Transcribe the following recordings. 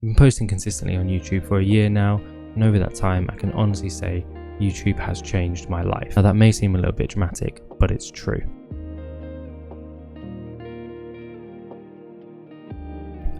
I've been posting consistently on YouTube for a year now, and over that time I can honestly say YouTube has changed my life. Now that may seem a little bit dramatic, but it's true.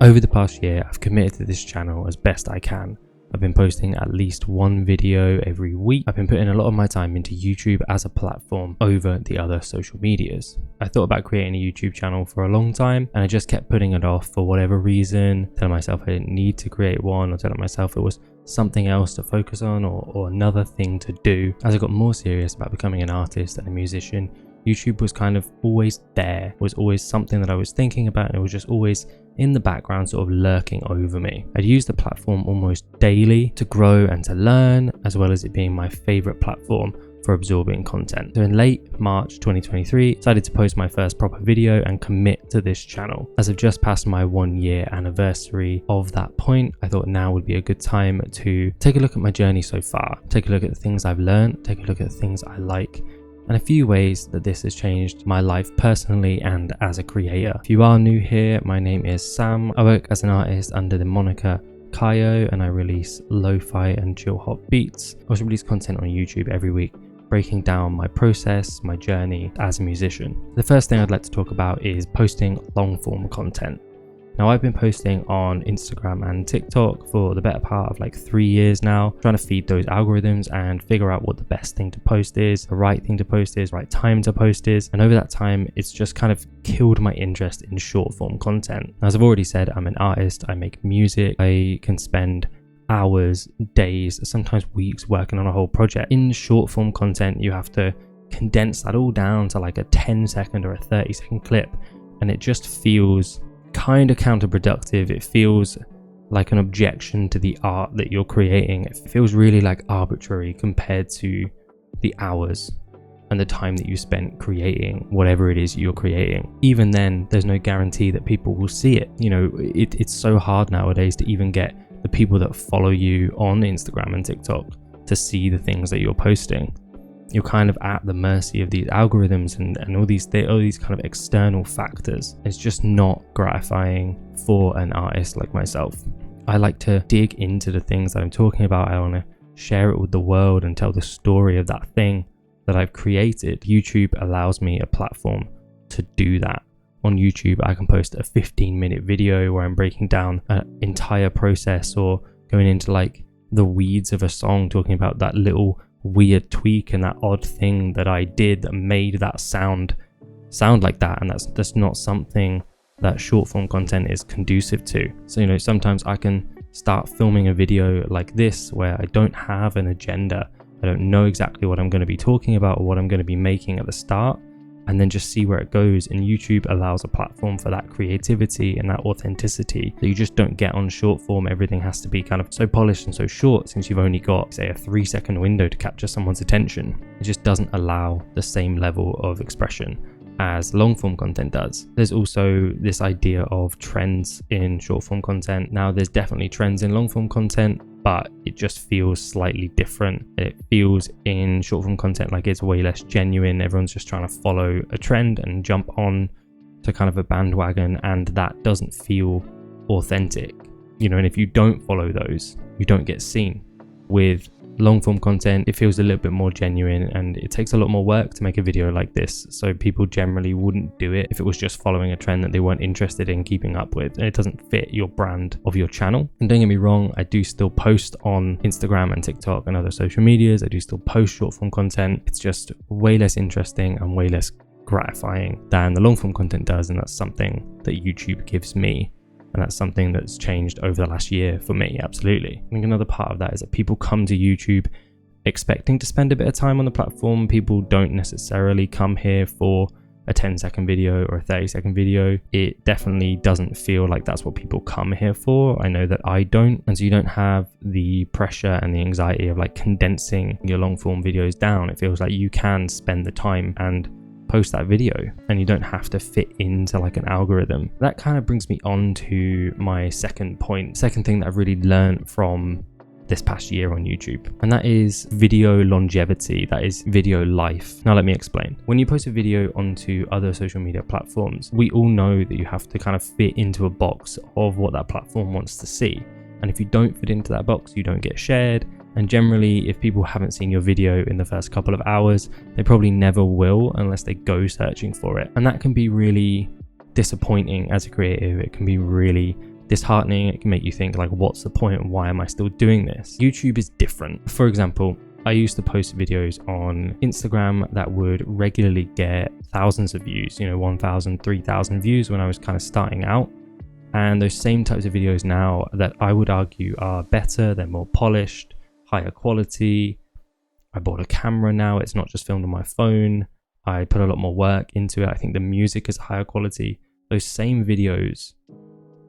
Over the past year, I've committed to this channel as best I can. I've been posting at least one video every week. I've been putting a lot of my time into YouTube as a platform over the other social medias. I thought about creating a YouTube channel for a long time, and I just kept putting it off for whatever reason, telling myself I didn't need to create one, or telling myself it was something else to focus on or another thing to do. As I got more serious about becoming an artist and a musician, YouTube was kind of always there, was always something that I was thinking about, and it was just always in the background, sort of lurking over me. I'd use the platform almost daily to grow and to learn, as well as it being my favorite platform for absorbing content. So in late March 2023, I decided to post my first proper video and commit to this channel. As I've just passed my 1-year anniversary of that point, I thought now would be a good time to take a look at my journey so far, take a look at the things I've learned, take a look at the things I like, and a few ways that this has changed my life personally and as a creator. If you are new here, my name is Sam. I work as an artist under the moniker Kayo, and I release lo-fi and chill hop beats. I also release content on YouTube every week, breaking down my process, my journey as a musician. The first thing I'd like to talk about is posting long form content. Now, I've been posting on Instagram and TikTok for the better part of like 3 years now, trying to feed those algorithms and figure out what the best thing to post is, the right thing to post is, right time to post is. And over that time, it's just kind of killed my interest in short form content. As I've already said, I'm an artist, I make music, I can spend hours, days, sometimes weeks working on a whole project. In short form content, you have to condense that all down to like a 10-second or a 30-second clip, and it just feels kind of counterproductive. It feels like an objection to the art that you're creating. It feels really like arbitrary compared to the hours and the time that you spent creating whatever it is you're creating. Even then, there's no guarantee that people will see it. You know, it's so hard nowadays to even get the people that follow you on Instagram and TikTok to see the things that you're posting. You're kind of at the mercy of these algorithms and all these kind of external factors. It's just not gratifying for an artist like myself. I like to dig into the things that I'm talking about. I want to share it with the world and tell the story of that thing that I've created. YouTube allows me a platform to do that. On YouTube, I can post a 15-minute video where I'm breaking down an entire process or going into like the weeds of a song, talking about that little weird tweak and that odd thing that I did that made that sound like that. And that's not something that short form content is conducive to. So, you know, sometimes I can start filming a video like this where I don't have an agenda. I don't know exactly what I'm going to be talking about or what I'm going to be making at the start, and then just see where it goes. And YouTube allows a platform for that creativity and that authenticity that you just don't get on short form. Everything has to be kind of so polished and so short, since you've only got, say, a 3-second window to capture someone's attention. It just doesn't allow the same level of expression as long form content does. There's also this idea of trends in short form content. Now, there's definitely trends in long form content, but it just feels slightly different. It feels in short form content like it's way less genuine. Everyone's just trying to follow a trend and jump on to kind of a bandwagon, and that doesn't feel authentic. You know, and if you don't follow those, you don't get seen. With long form content, it feels a little bit more genuine, and it takes a lot more work to make a video like this, so people generally wouldn't do it if it was just following a trend that they weren't interested in keeping up with, and it doesn't fit your brand of your channel. And don't get me wrong, I do still post on Instagram and TikTok and other social medias. I do still post short form content. It's just way less interesting and way less gratifying than the long form content does, and that's something that YouTube gives me. And that's something that's changed over the last year for me, absolutely. I think another part of that is that people come to YouTube expecting to spend a bit of time on the platform. People don't necessarily come here for a 10-second video or a 30-second video. It definitely doesn't feel like that's what people come here for. I know that I don't. And so you don't have the pressure and the anxiety of like condensing your long form videos down. It feels like you can spend the time and post that video, and you don't have to fit into like an algorithm. That kind of brings me on to my second point, second thing that I've really learned from this past year on YouTube, and that is video longevity, that is video life. Now let me explain. When you post a video onto other social media platforms, we all know that you have to kind of fit into a box of what that platform wants to see. And if you don't fit into that box, you don't get shared. And generally, if people haven't seen your video in the first couple of hours, they probably never will unless they go searching for it. And that can be really disappointing as a creative. It can be really disheartening. It can make you think like, what's the point? Why am I still doing this? YouTube is different. For example, I used to post videos on Instagram that would regularly get thousands of views, 1,000, 3,000 views when I was kind of starting out. And those same types of videos now that I would argue are better, they're more polished, higher quality. I bought a camera now, it's not just filmed on my phone. I put a lot more work into it. I think the music is higher quality. Those same videos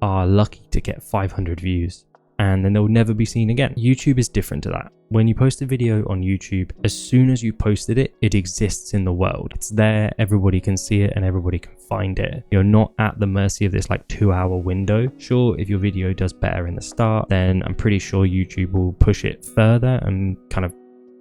are lucky to get 500 views and then they'll never be seen again. YouTube is different to that. When you post a video on YouTube, as soon as you posted it, it exists in the world. It's there, everybody can see it and everybody can find it. You're not at the mercy of this like 2-hour window. Sure, if your video does better in the start, then I'm pretty sure YouTube will push it further and kind of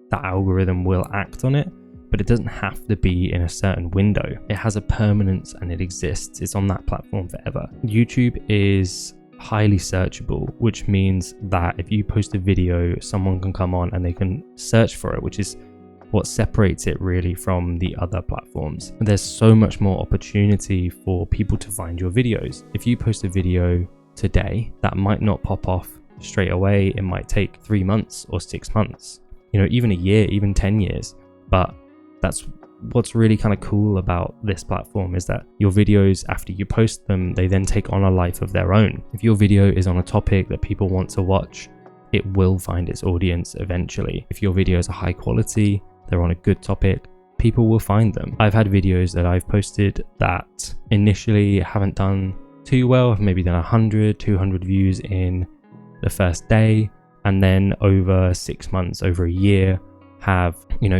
that algorithm will act on it. But it doesn't have to be in a certain window. It has a permanence and it exists. It's on that platform forever. YouTube is highly searchable, which means that if you post a video, someone can come on and they can search for it, which is what separates it really from the other platforms. There's so much more opportunity for people to find your videos. If you post a video today, that might not pop off straight away. It might take 3 months or 6 months, even a year, even 10 years. But that's what's really kind of cool about this platform, is that your videos, after you post them, they then take on a life of their own. If your video is on a topic that people want to watch, it will find its audience eventually. If your videos are high quality, they're on a good topic, people will find them. I've had videos that I've posted that initially haven't done too well. I've maybe done 100, 200 views in the first day, and then over 6 months, over a year, have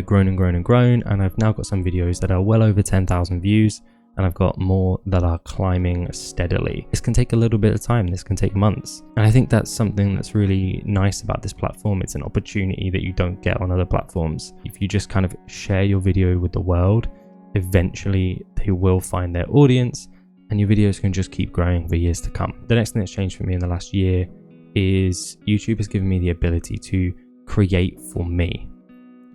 grown and grown and grown, and I've now got some videos that are well over 10,000 views, and I've got more that are climbing steadily. This can take a little bit of time, this can take months, and I think that's something that's really nice about this platform. It's an opportunity that you don't get on other platforms. If you just kind of share your video with the world, eventually they will find their audience and your videos can just keep growing for years to come. The next thing that's changed for me in the last year is YouTube has given me the ability to create for me.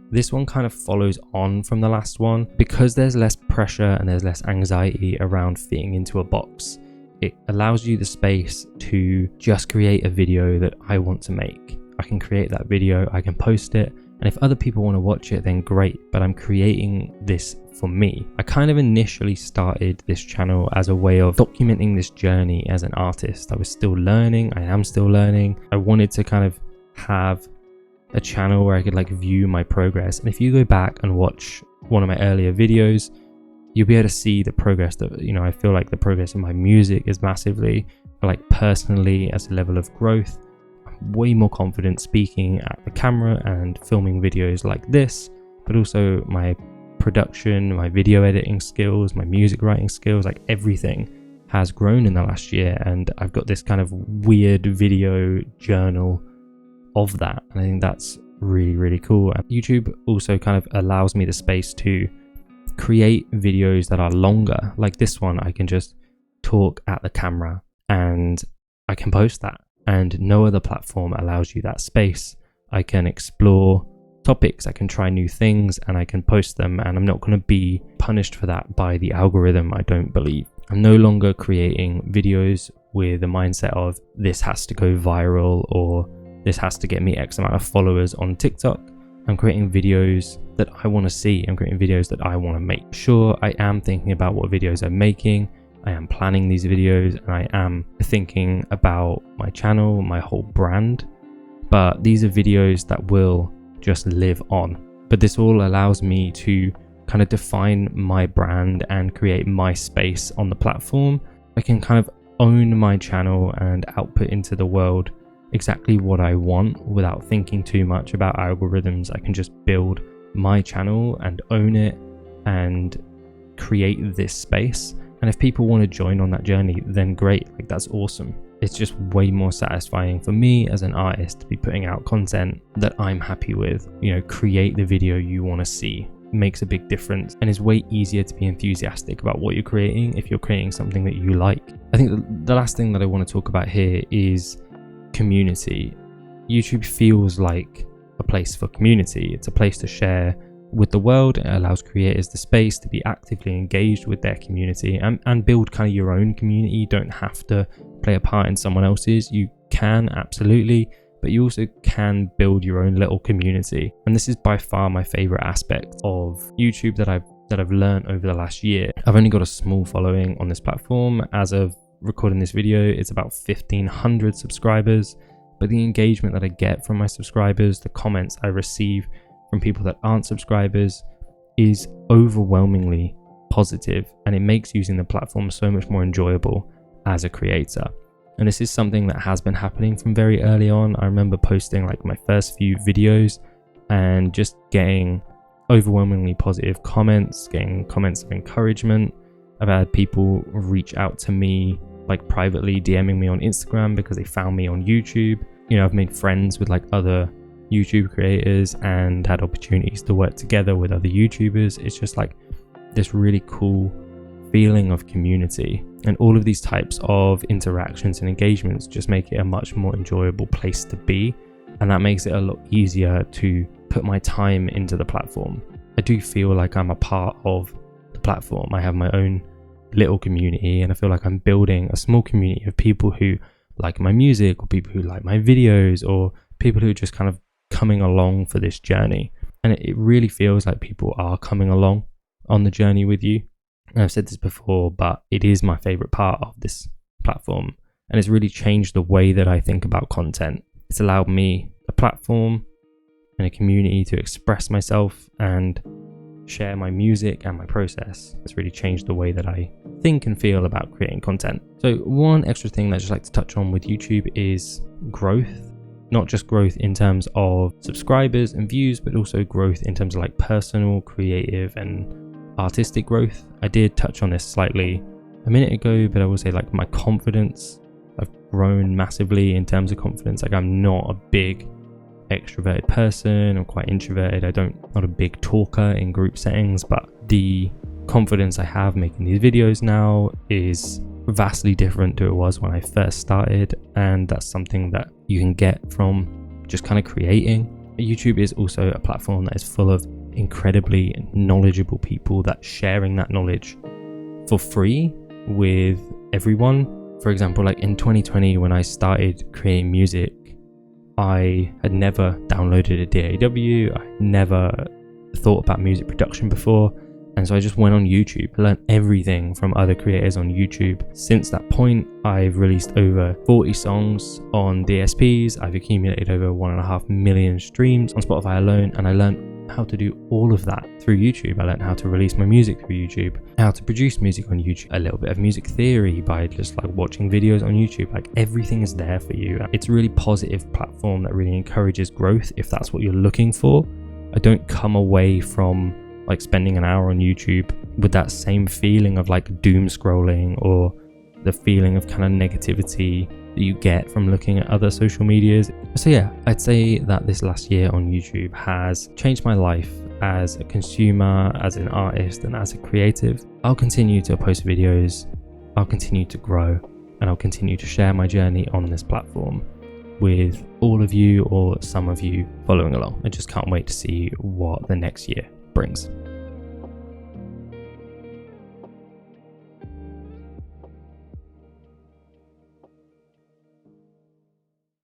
This one kind of follows on from the last one because there's less pressure and there's less anxiety around fitting into a box. It allows you the space to just create a video that I want to make. I can create that video, I can post it, and if other people want to watch it, then great, but I'm creating this for me. I kind of initially started this channel as a way of documenting this journey as an artist. I was still learning, I am still learning. I wanted to kind of have a channel where I could like view my progress, and if you go back and watch one of my earlier videos, you'll be able to see the progress that I feel like the progress in my music is massively, like personally as a level of growth. I'm way more confident speaking at the camera and filming videos like this, but also my production, my video editing skills, my music writing skills, like everything has grown in the last year, and I've got this kind of weird video journal of that, and I think that's really, really cool. And YouTube also kind of allows me the space to create videos that are longer. Like this one, I can just talk at the camera and I can post that, and no other platform allows you that space. I can explore topics, I can try new things, and I can post them, and I'm not going to be punished for that by the algorithm, I don't believe. I'm no longer creating videos with the mindset of this has to go viral or this has to get me X amount of followers on TikTok. I'm creating videos that I want to see. I'm creating videos that I want to make. Sure, I am thinking about what videos I'm making. I am planning these videos and I am thinking about my channel, my whole brand. But these are videos that will just live on. But this all allows me to kind of define my brand and create my space on the platform. I can kind of own my channel and output into the world exactly what I want without thinking too much about algorithms. I can just build my channel and own it and create this space. And if people want to join on that journey, then great, like that's awesome. It's just way more satisfying for me as an artist to be putting out content that I'm happy with. Create the video you want to see. It makes a big difference, and it's way easier to be enthusiastic about what you're creating if you're creating something that you like. I think the last thing that I want to talk about here is community. YouTube feels like a place for community. It's a place to share with the world. It allows creators the space to be actively engaged with their community and build kind of your own community. You don't have to play a part in someone else's. You can, absolutely, but you also can build your own little community. And this is by far my favorite aspect of YouTube that I've learned over the last year. I've only got a small following on this platform. As of recording this video, it's about 1,500 subscribers, but the engagement that I get from my subscribers, the comments I receive from people that aren't subscribers, is overwhelmingly positive, and it makes using the platform so much more enjoyable as a creator. And this is something that has been happening from very early on. I remember posting like my first few videos and just getting overwhelmingly positive comments, getting comments of encouragement. I've had people reach out to me like privately, DMing me on Instagram because they found me on YouTube. You know, I've made friends with like other YouTube creators and had opportunities to work together with other YouTubers. It's just like this really cool feeling of community, and all of these types of interactions and engagements just make it a much more enjoyable place to be, and that makes it a lot easier to put my time into the platform. I do feel like I'm a part of the platform. I have my own little community, and I feel like I'm building a small community of people who like my music, or people who like my videos, or people who are just kind of coming along for this journey. And it really feels like people are coming along on the journey with you. And I've said this before, but it is my favorite part of this platform, and it's really changed the way that I think about content. It's allowed me a platform and a community to express myself and share my music and my process. It's really changed the way that I think and feel about creating content. So one extra thing that I just like to touch on with YouTube is growth. Not just growth in terms of subscribers and views, but also growth in terms of like personal, creative and artistic growth. I did touch on this slightly a minute ago, but I will say like my confidence, I've grown massively in terms of confidence. Like I'm not a big extroverted person, I'm quite introverted. Not a big talker in group settings, but the confidence I have making these videos now is vastly different to it was when I first started, and that's something that you can get from just kind of creating. YouTube is also a platform that is full of incredibly knowledgeable people that sharing that knowledge for free with everyone. For example, like in 2020 when I started creating music, I had never downloaded a DAW, I never thought about music production before, and so I just went on YouTube, learned everything from other creators on YouTube. Since that point, I've released over 40 songs on DSPs, I've accumulated over 1.5 million streams on Spotify alone, and I learned how to do all of that through YouTube. I learned how to release my music through YouTube, how to produce music on YouTube, a little bit of music theory by just like watching videos on YouTube. Like everything is there for you. It's a really positive platform that really encourages growth if that's what you're looking for. I don't come away from like spending an hour on YouTube with that same feeling of like doom scrolling or the feeling of kind of negativity that you get from looking at other social medias. So yeah, I'd say that this last year on YouTube has changed my life as a consumer, as an artist, and as a creative. I'll continue to post videos, I'll continue to grow, and I'll continue to share my journey on this platform with all of you or some of you following along. I just can't wait to see what the next year brings.